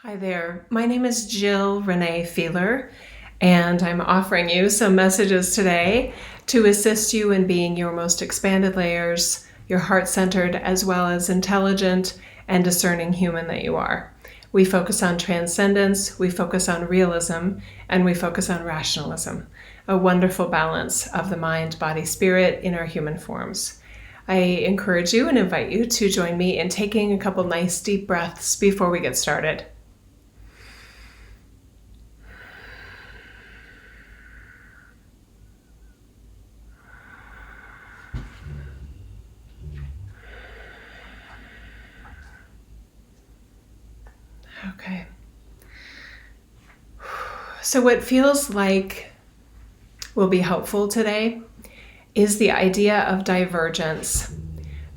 Hi there. My name is Jill Renee Feeler, and I'm offering you some messages today to assist you in being your most expanded layers, your heart-centered as well as intelligent and discerning human that you are. We focus on transcendence, we focus on realism, and we focus on rationalism, a wonderful balance of the mind, body, spirit in our human forms. I encourage you and invite you to join me in taking a couple nice deep breaths before we get started. Okay. So what feels like will be helpful today is the idea of divergence.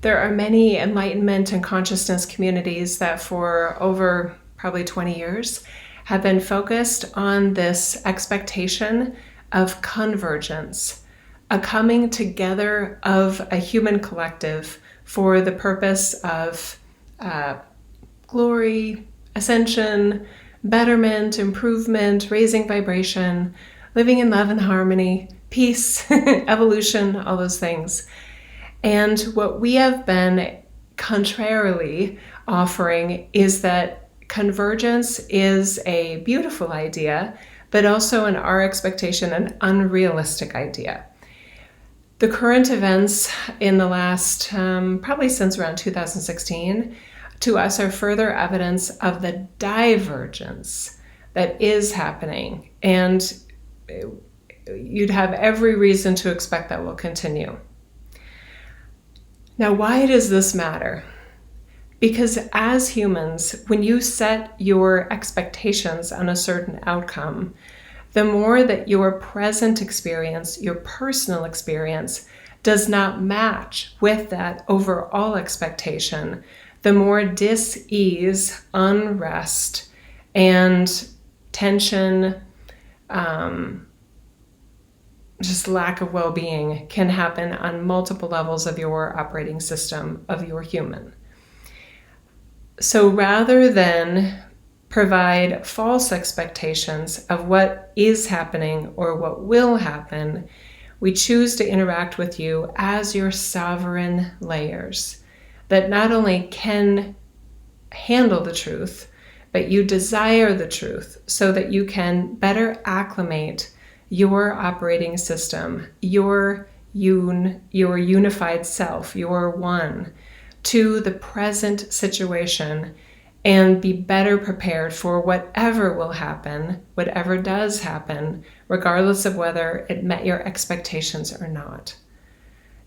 There are many enlightenment and consciousness communities that for over probably 20 years have been focused on this expectation of convergence, a coming together of a human collective for the purpose of glory, ascension, betterment, improvement, raising vibration, living in love and harmony, peace, evolution, all those things. And what we have been contrarily offering is that convergence is a beautiful idea, but also in our expectation, an unrealistic idea. The current events in the last, probably since around 2016, to us are further evidence of the divergence that is happening, and you'd have every reason to expect that will continue. Now, why does this matter? Because as humans, when you set your expectations on a certain outcome, the more that your present experience, your personal experience, does not match with that overall expectation, the more dis-ease, unrest, and tension, just lack of well-being can happen on multiple levels of your operating system, of your human. So rather than provide false expectations of what is happening or what will happen, we choose to interact with you as your sovereign layers that not only can handle the truth, but you desire the truth so that you can better acclimate your operating system, your unified self, your one, to the present situation and be better prepared for whatever will happen, whatever does happen, regardless of whether it met your expectations or not.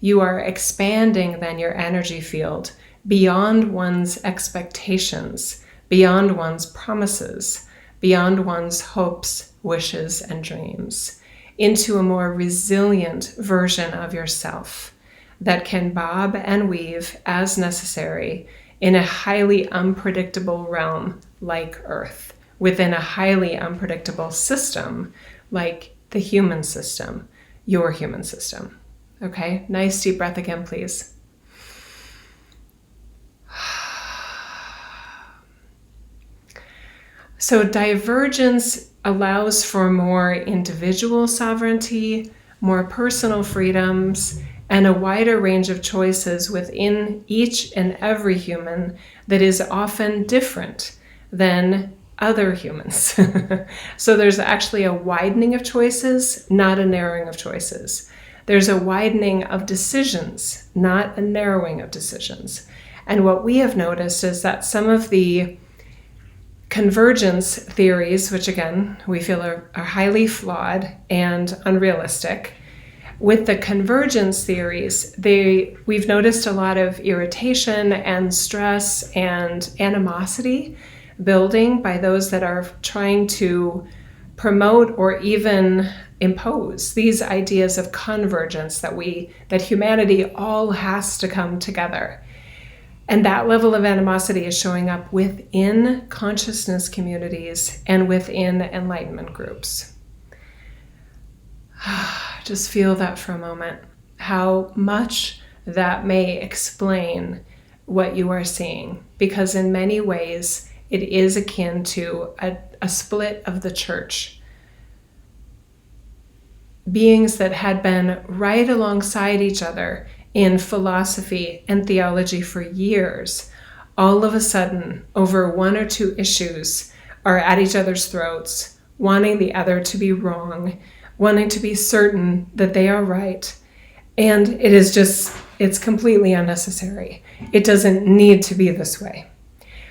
You are expanding then your energy field beyond one's expectations, beyond one's promises, beyond one's hopes, wishes, and dreams, into a more resilient version of yourself that can bob and weave as necessary in a highly unpredictable realm like Earth, within a highly unpredictable system like the human system, your human system. Okay, nice deep breath again, please. So divergence allows for more individual sovereignty, more personal freedoms, and a wider range of choices within each and every human that is often different than other humans. So there's actually a widening of choices, not a narrowing of choices. There's a widening of decisions, not a narrowing of decisions. And what we have noticed is that some of the convergence theories, which again, we feel are highly flawed and unrealistic, with the convergence theories, we've noticed a lot of irritation and stress and animosity building by those that are trying to promote or even impose these ideas of convergence that humanity all has to come together. And that level of animosity is showing up within consciousness communities and within enlightenment groups. Just feel that for a moment, how much that may explain what you are seeing, because in many ways It is akin to a split of the church. Beings that had been right alongside each other in philosophy and theology for years, all of a sudden, over one or two issues, are at each other's throats, wanting the other to be wrong, wanting to be certain that they are right. And it's completely unnecessary. It doesn't need to be this way.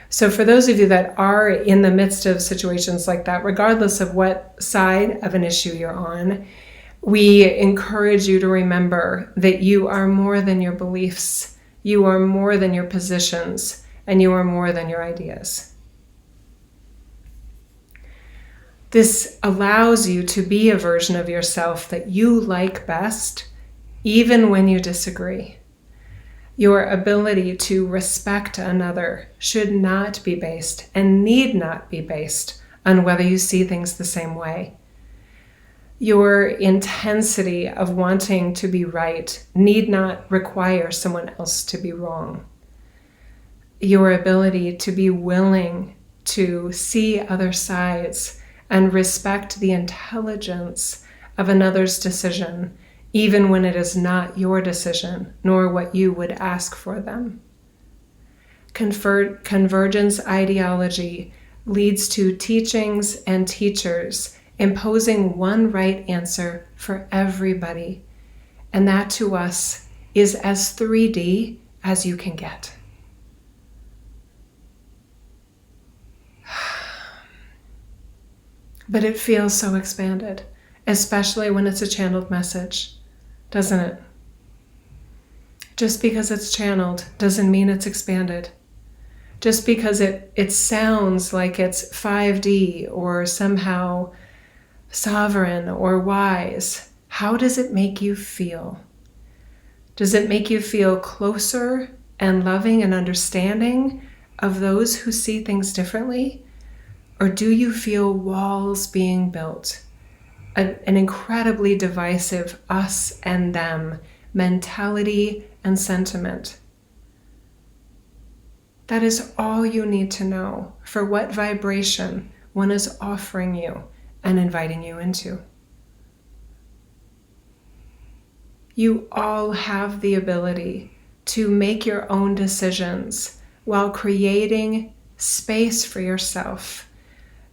So for those of you that are in the midst of situations like that, regardless of what side of an issue you're on, we encourage you to remember that you are more than your beliefs, you are more than your positions, and you are more than your ideas. This allows you to be a version of yourself that you like best, even when you disagree. Your ability to respect another should not be based and need not be based on whether you see things the same way. Your intensity of wanting to be right need not require someone else to be wrong. Your ability to be willing to see other sides and respect the intelligence of another's decision, even when it is not your decision, nor what you would ask for them. Convergence ideology leads to teachings and teachers imposing one right answer for everybody, and that to us is as 3D as you can get. But it feels so expanded, especially when it's a channeled message, doesn't it? Just because it's channeled doesn't mean it's expanded. Just because it sounds like it's 5D or somehow sovereign or wise, how does it make you feel? Does it make you feel closer and loving and understanding of those who see things differently? Or do you feel walls being built? An incredibly divisive us and them mentality and sentiment. That is all you need to know for what vibration one is offering you and inviting you into. You all have the ability to make your own decisions while creating space for yourself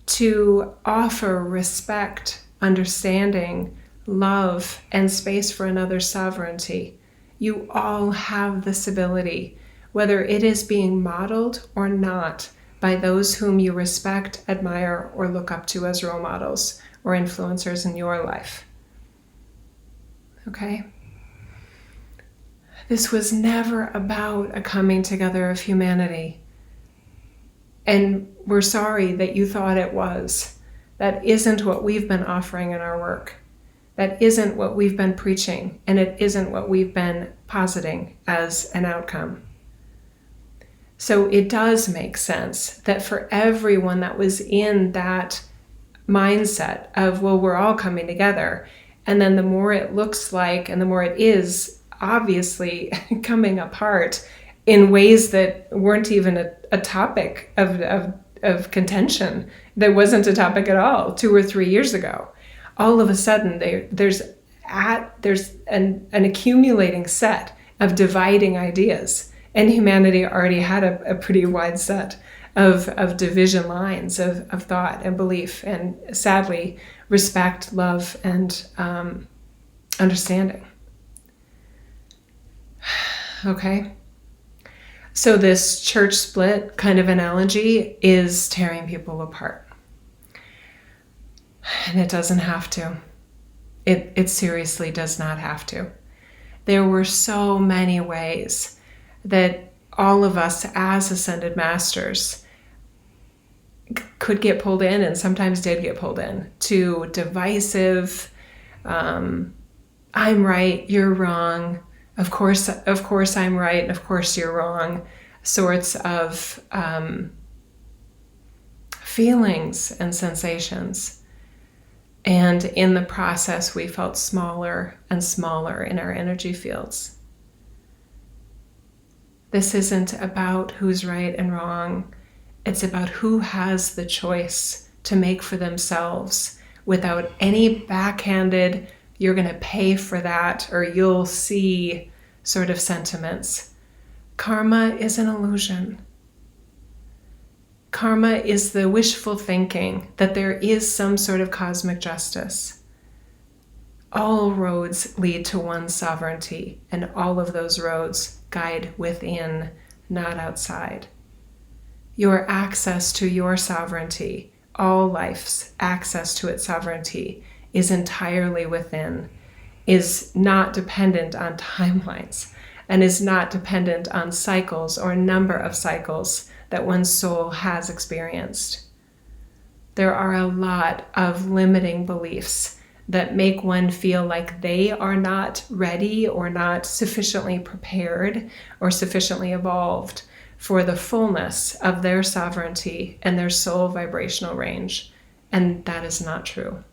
to offer respect, understanding, love, and space for another's sovereignty. You all have this ability, whether it is being modeled or not by those whom you respect, admire, or look up to as role models or influencers in your life. Okay? This was never about a coming together of humanity. And we're sorry that you thought it was. That isn't what we've been offering in our work. That isn't what we've been preaching, and it isn't what we've been positing as an outcome. So it does make sense that for everyone that was in that mindset of, well, we're all coming together, and then the more it looks like and the more it is obviously coming apart in ways that weren't even a topic of contention, that wasn't a topic at all 2 or 3 years ago. All of a sudden, there's an accumulating set of dividing ideas. And humanity already had a pretty wide set of division lines of thought and belief, and sadly, respect, love, and understanding. Okay? So this church split kind of analogy is tearing people apart. And it doesn't have to. It seriously does not have to. There were so many ways that all of us as ascended masters could get pulled in, and sometimes did get pulled in, to divisive, I'm right, you're wrong, of course I'm right, and of course you're wrong, sorts of feelings and sensations. And in the process, we felt smaller and smaller in our energy fields. This isn't about who's right and wrong. It's about who has the choice to make for themselves without any backhanded, you're going to pay for that or you'll see sort of sentiments. Karma is an illusion. Karma is the wishful thinking that there is some sort of cosmic justice. All roads lead to one sovereignty, and all of those roads guide within, not outside. Your access to your sovereignty, all life's access to its sovereignty, is entirely within, is not dependent on timelines, and is not dependent on cycles or number of cycles that one's soul has experienced. There are a lot of limiting beliefs that make one feel like they are not ready or not sufficiently prepared or sufficiently evolved for the fullness of their sovereignty and their soul vibrational range. And that is not true.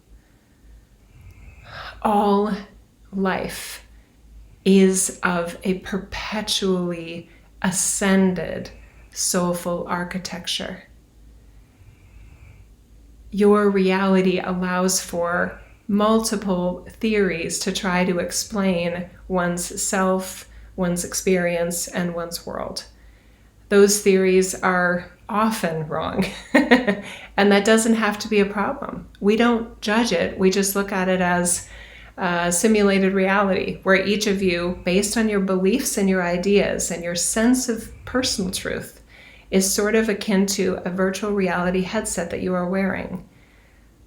All life is of a perpetually ascended soulful architecture. Your reality allows for multiple theories to try to explain one's self, one's experience, and one's world. Those theories are often wrong, and that doesn't have to be a problem. We don't judge it. We just look at it as simulated reality, where each of you, based on your beliefs and your ideas and your sense of personal truth, is sort of akin to a virtual reality headset that you are wearing.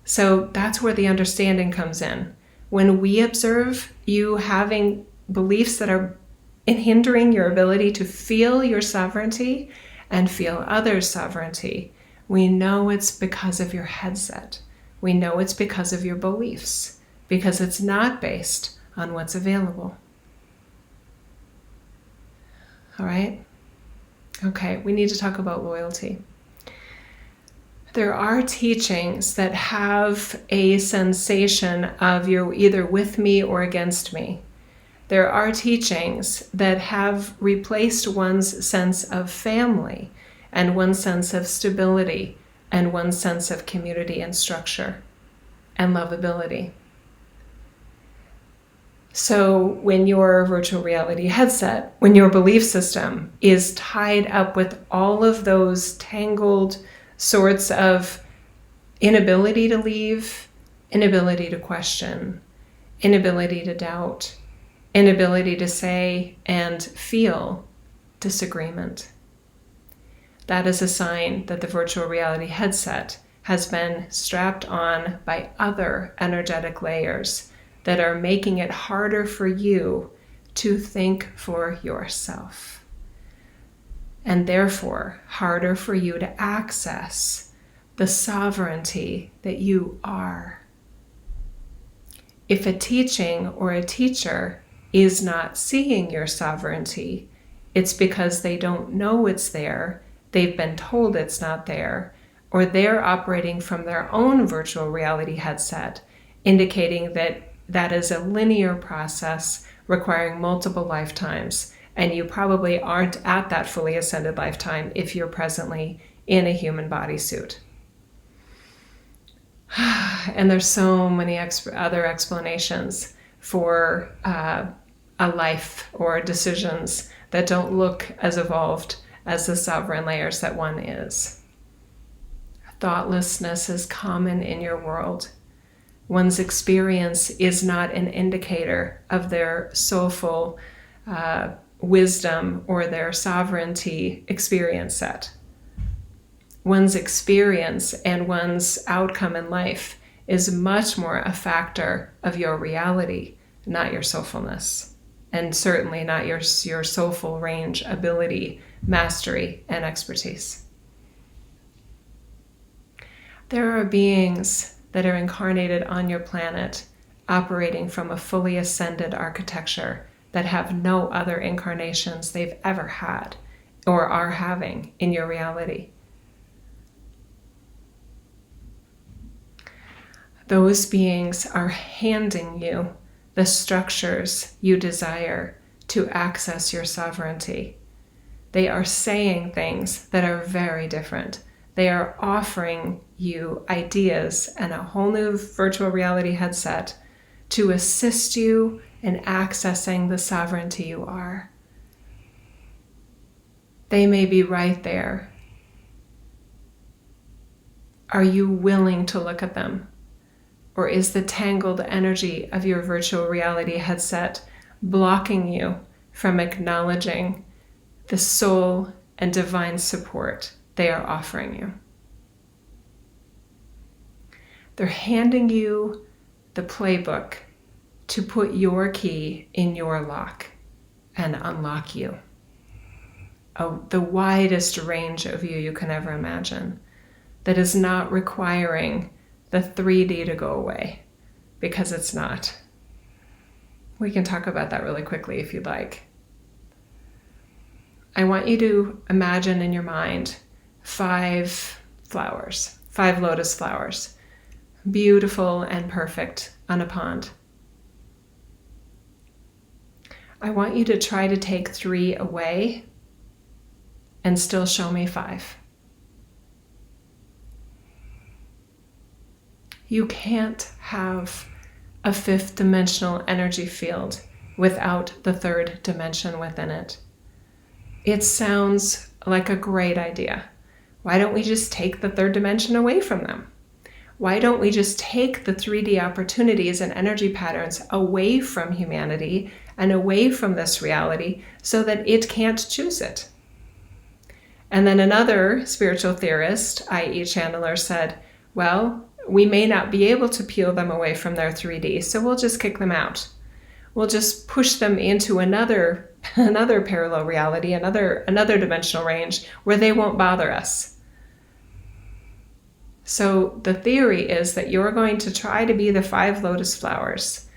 So that's where the understanding comes in. When we observe you having beliefs that are hindering your ability to feel your sovereignty and feel others' sovereignty, we know it's because of your headset. We know it's because of your beliefs, because it's not based on what's available. All right? Okay, we need to talk about loyalty. There are teachings that have a sensation of you're either with me or against me. There are teachings that have replaced one's sense of family and one's sense of stability and one's sense of community and structure and lovability. So when your virtual reality headset, when your belief system is tied up with all of those tangled sorts of inability to leave, inability to question, inability to doubt, inability to say and feel disagreement, that is a sign that the virtual reality headset has been strapped on by other energetic layers that are making it harder for you to think for yourself, and therefore harder for you to access the sovereignty that you are. If a teaching or a teacher is not seeing your sovereignty, it's because they don't know it's there, they've been told it's not there, or they're operating from their own virtual reality headset, indicating that that is a linear process requiring multiple lifetimes, and you probably aren't at that fully ascended lifetime if you're presently in a human bodysuit. And there's so many other explanations for a life or decisions that don't look as evolved as the sovereign layers that one is. Thoughtlessness is common in your world. One's experience is not an indicator of their soulful wisdom or their sovereignty experience set. One's experience and one's outcome in life is much more a factor of your reality, not your soulfulness, and certainly not your soulful range, ability, mastery, and expertise. There are beings that are incarnated on your planet, operating from a fully ascended architecture that have no other incarnations they've ever had or are having in your reality. Those beings are handing you the structures you desire to access your sovereignty. They are saying things that are very different They are offering you ideas and a whole new virtual reality headset to assist you in accessing the sovereignty you are. They may be right there. Are you willing to look at them? Or is the tangled energy of your virtual reality headset blocking you from acknowledging the soul and divine support they are offering you? They're handing you the playbook to put your key in your lock and unlock you. The widest range of you can ever imagine, that is not requiring the 3D to go away, because it's not. We can talk about that really quickly if you'd like. I want you to imagine in your mind 5 flowers, 5 lotus flowers, beautiful and perfect on a pond. I want you to try to take 3 away and still show me 5. You can't have a 5th dimensional energy field without the 3rd dimension within it. It sounds like a great idea. Why don't we just take the 3rd dimension away from them? Why don't we just take the 3D opportunities and energy patterns away from humanity and away from this reality so that it can't choose it? And then another spiritual theorist, i.e. channeler, said, well, we may not be able to peel them away from their 3D, so we'll just kick them out. We'll just push them into another parallel reality, another dimensional range where they won't bother us. So the theory is that you're going to try to be the 5 lotus flowers,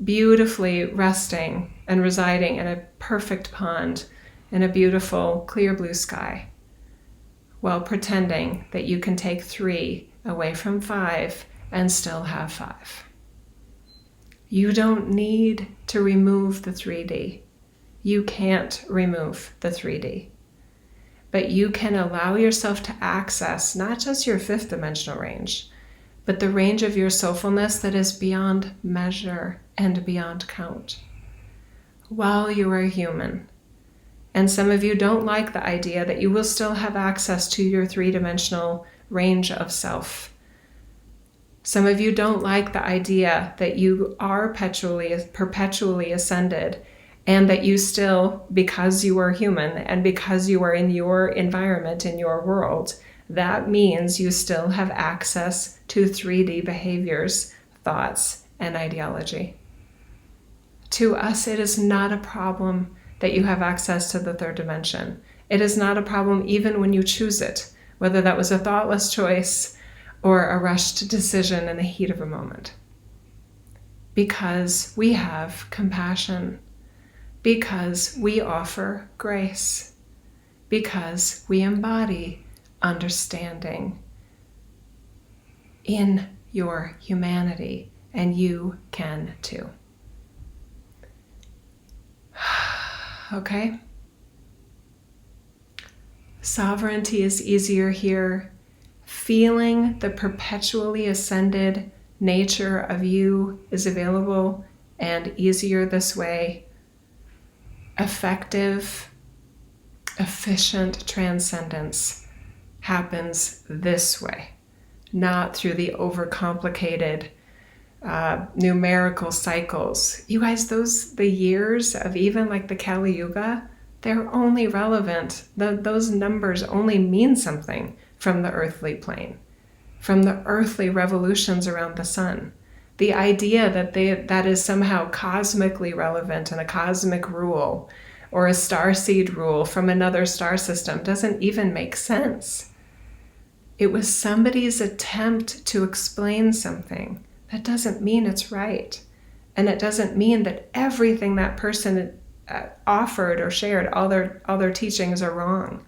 beautifully resting and residing in a perfect pond in a beautiful clear blue sky, while pretending that you can take 3 away from 5 and still have 5. You don't need to remove the 3D. You can't remove the 3D. But you can allow yourself to access not just your 5th dimensional range, but the range of your soulfulness that is beyond measure and beyond count while you are human. And some of you don't like the idea that you will still have access to your 3-dimensional range of self. Some of you don't like the idea that you are perpetually ascended, and that you still, because you are human and because you are in your environment, in your world, that means you still have access to 3D behaviors, thoughts, and ideology. To us, it is not a problem that you have access to the 3rd dimension. It is not a problem even when you choose it, whether that was a thoughtless choice or a rushed decision in the heat of a moment. Because we have compassion, because we offer grace, because we embody understanding in your humanity, and you can too. Okay? Sovereignty is easier here. Feeling the perpetually ascended nature of you is available and easier this way. Effective, efficient transcendence happens this way, not through the overcomplicated numerical cycles. You guys, the years of even like the Kali Yuga, they're only relevant. Those numbers only mean something from the earthly plane, from the earthly revolutions around the sun. The idea that is somehow cosmically relevant and a cosmic rule or a starseed rule from another star system doesn't even make sense. It was somebody's attempt to explain something. That doesn't mean it's right. And it doesn't mean that everything that person offered or shared, all their teachings are wrong.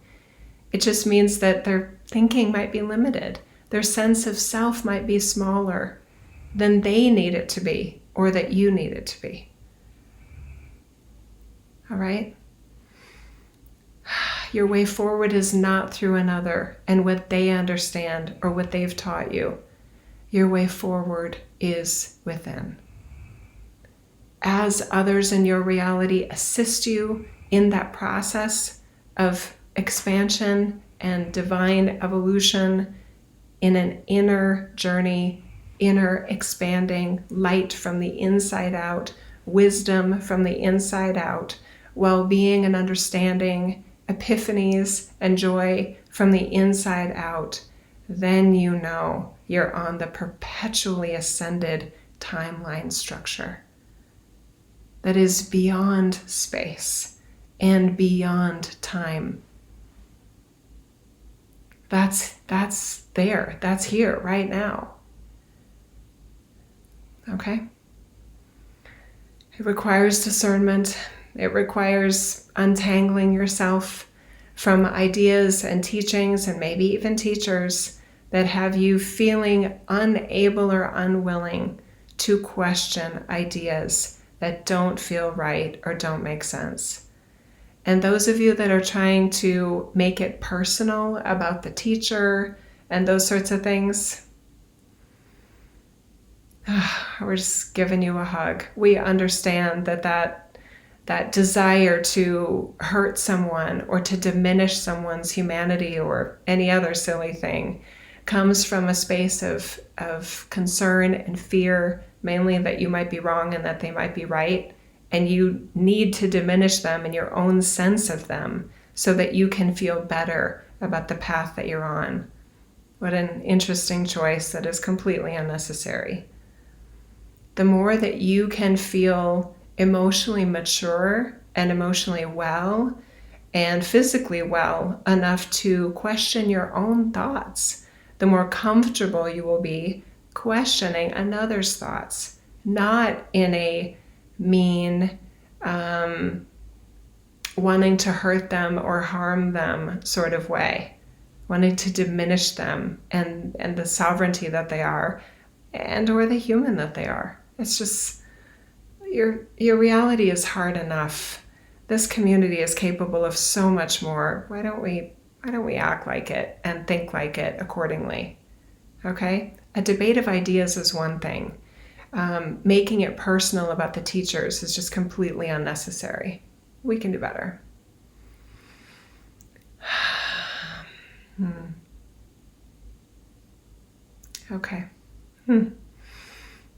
It just means that their thinking might be limited. Their sense of self might be smaller than they need it to be, or that you need it to be. All right? Your way forward is not through another and what they understand or what they've taught you. Your way forward is within. As others in your reality assist you in that process of expansion and divine evolution in an inner journey, inner expanding light from the inside out, wisdom from the inside out, well-being and understanding, epiphanies and joy from the inside out, then you know you're on the perpetually ascended timeline structure that is beyond space and beyond time. That's there. That's here right now. Okay? It requires discernment. It requires untangling yourself from ideas and teachings and maybe even teachers that have you feeling unable or unwilling to question ideas that don't feel right or don't make sense. And those of you that are trying to make it personal about the teacher and those sorts of things, we're just giving you a hug. We understand that desire to hurt someone or to diminish someone's humanity or any other silly thing comes from a space of concern and fear, mainly that you might be wrong and that they might be right. And you need to diminish them in your own sense of them so that you can feel better about the path that you're on. What an interesting choice that is completely unnecessary. The more that you can feel emotionally mature and emotionally well and physically well enough to question your own thoughts, the more comfortable you will be questioning another's thoughts, not in a mean, wanting to hurt them or harm them sort of way, wanting to diminish them and the sovereignty that they are and or the human that they are. It's just, your reality is hard enough. This community is capable of so much more. Why don't we act like it and think like it accordingly? Okay? A debate of ideas is one thing. Making it personal about the teachers is just completely unnecessary. We can do better. Okay.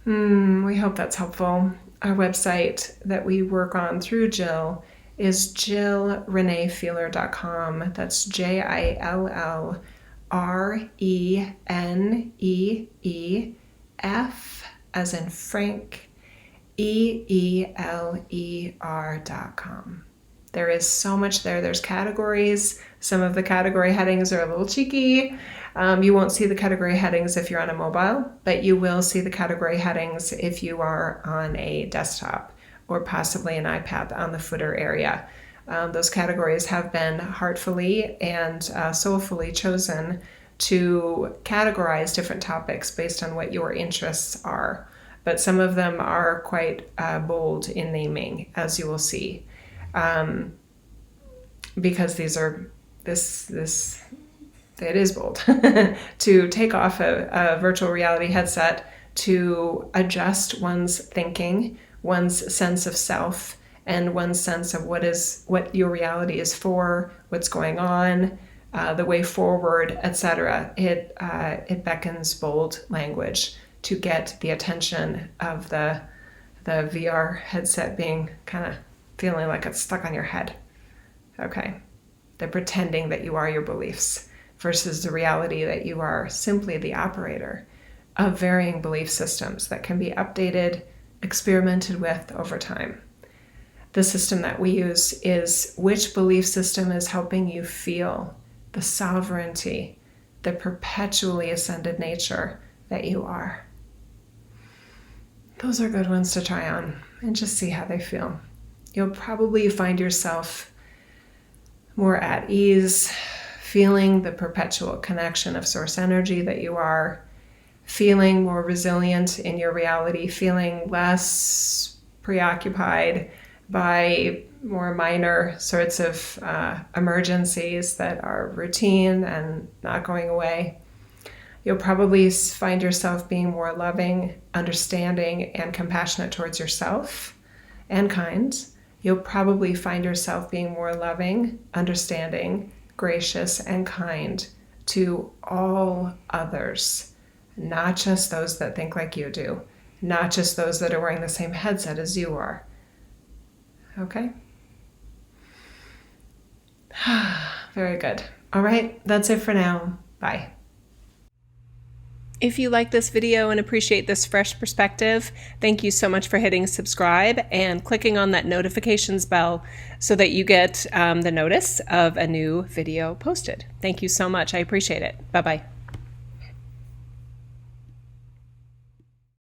We hope that's helpful. Our website that we work on through Jill is jillreneefeeler.com. That's JILLRENEEF as in Frank, EELER.com. There is so much there. There's categories. Some of the category headings are a little cheeky. You won't see the category headings if you're on a mobile, but you will see the category headings if you are on a desktop or possibly an iPad on the footer area. Those categories have been heartfully and soulfully chosen to categorize different topics based on what your interests are. But some of them are quite bold in naming, as you will see, because it is bold to take off a virtual reality headset to adjust one's thinking, one's sense of self, and one's sense of what your reality is for, what's going on, the way forward, etc. It beckons bold language to get the attention of the VR headset being kind of feeling like it's stuck on your head. Okay. They're pretending that you are your beliefs versus the reality that you are simply the operator of varying belief systems that can be updated, experimented with over time. The system that we use is which belief system is helping you feel the sovereignty, the perpetually ascended nature that you are. Those are good ones to try on and just see how they feel. You'll probably find yourself more at ease, feeling the perpetual connection of source energy that you are, feeling more resilient in your reality, feeling less preoccupied by more minor sorts of emergencies that are routine and not going away. You'll probably find yourself being more loving, understanding, and compassionate towards yourself and kind. You'll probably find yourself being more loving, understanding, gracious, and kind to all others, not just those that think like you do, not just those that are wearing the same headset as you are. Okay? Very good. All right, that's it for now. Bye. If you like this video and appreciate this fresh perspective, thank you so much for hitting subscribe and clicking on that notifications bell so that you get the notice of a new video posted. Thank you so much. I appreciate it. Bye-bye.